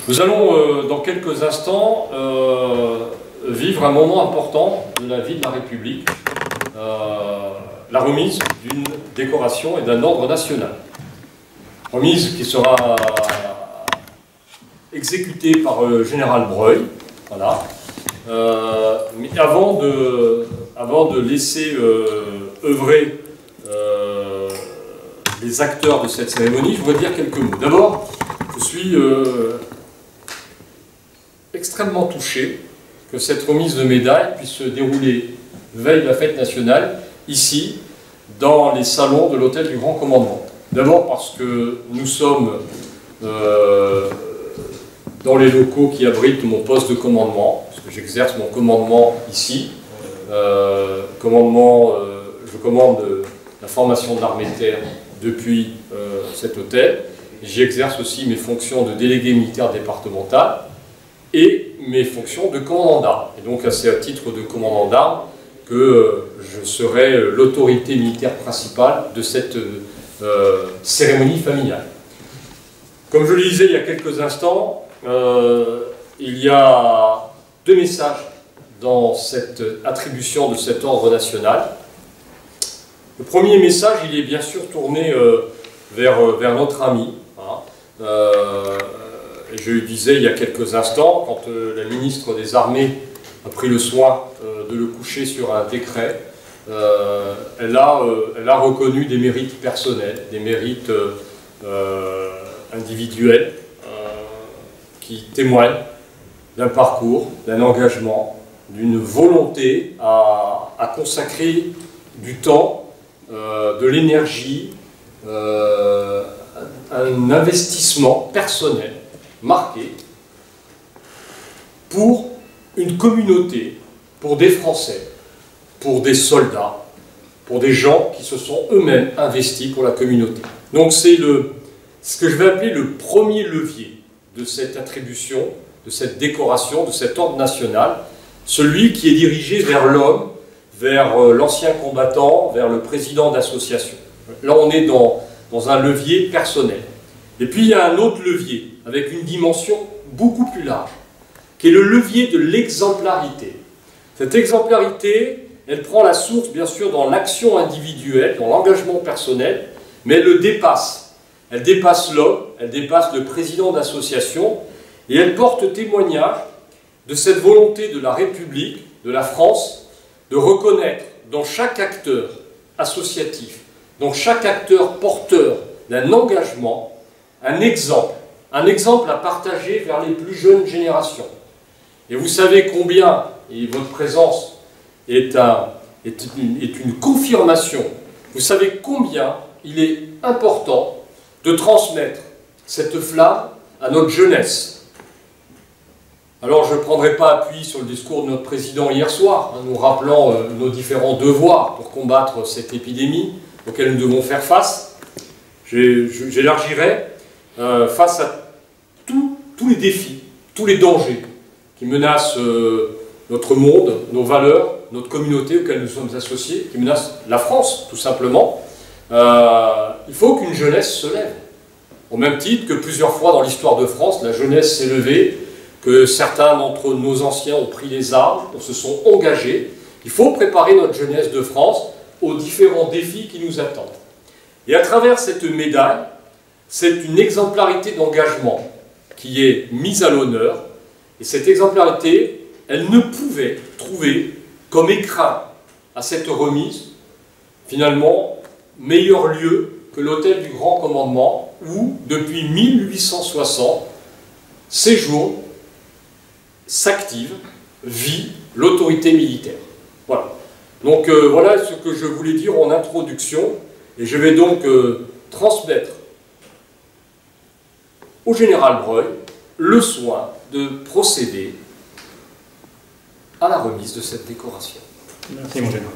Nous allons, dans quelques instants, vivre un moment important de la vie de la République, la remise d'une décoration et d'un ordre national. Remise qui sera exécutée par le général Breuil, voilà. Mais avant de laisser œuvrer les acteurs de cette cérémonie, je voudrais dire quelques mots. D'abord, je suis extrêmement touché que cette remise de médailles puisse se dérouler veille de la fête nationale, ici, dans les salons de l'hôtel du Grand Commandement. D'abord parce que nous sommes dans les locaux qui abritent mon poste de commandement, parce que j'exerce mon commandement ici. Je commande la formation de l'armée de terre depuis cet hôtel. J'y exerce aussi mes fonctions de délégué militaire départemental et mes fonctions de commandant d'armes. Et donc, c'est à titre de commandant d'armes que je serai l'autorité militaire principale de cette cérémonie familiale. Comme je le disais il y a quelques instants, il y a deux messages dans cette attribution de cet ordre national. Le premier message, il est bien sûr tourné vers notre ami. Hein. Je le disais il y a quelques instants, quand la ministre des Armées a pris le soin de le coucher sur un décret, elle a reconnu des mérites personnels, des mérites individuels, qui témoignent d'un parcours, d'un engagement, d'une volonté à consacrer du temps, de l'énergie, un investissement personnel marqué pour une communauté, pour des Français, pour des soldats, pour des gens qui se sont eux-mêmes investis pour la communauté. Donc c'est ce que je vais appeler le premier levier de cette attribution, de cette décoration, de cet ordre national, celui qui est dirigé vers l'homme, vers l'ancien combattant, vers le président d'association. Là, on est dans un levier personnel. Et puis, il y a un autre levier, avec une dimension beaucoup plus large, qui est le levier de l'exemplarité. Cette exemplarité, elle prend la source, bien sûr, dans l'action individuelle, dans l'engagement personnel, mais elle le dépasse. Elle dépasse l'homme, elle dépasse le président d'association, et elle porte témoignage de cette volonté de la République, de la France, de reconnaître dans chaque acteur associatif, dans chaque acteur porteur d'un engagement, un exemple à partager vers les plus jeunes générations. Et vous savez combien, et votre présence est une confirmation, vous savez combien il est important de transmettre cette flamme à notre jeunesse. Alors je ne prendrai pas appui sur le discours de notre président hier soir, nous rappelant nos différents devoirs pour combattre cette épidémie auquel nous devons faire face. J'élargirai face à tous les défis, tous les dangers qui menacent notre monde, nos valeurs, notre communauté auxquelles nous sommes associés, qui menacent la France, tout simplement. Il faut qu'une jeunesse se lève. Au même titre que plusieurs fois dans l'histoire de France, la jeunesse s'est levée, que certains d'entre nos anciens ont pris les armes, se sont engagés. Il faut préparer notre jeunesse de France aux différents défis qui nous attendent. Et à travers cette médaille, c'est une exemplarité d'engagement qui est mise à l'honneur. Et cette exemplarité, elle ne pouvait trouver comme écrin à cette remise, finalement, meilleur lieu que l'hôtel du Grand Commandement, où, depuis 1860, séjourne, s'active, vit l'autorité militaire. Voilà. Donc voilà ce que je voulais dire en introduction, et je vais donc transmettre au général Breuil le soin de procéder à la remise de cette décoration. Merci mon général.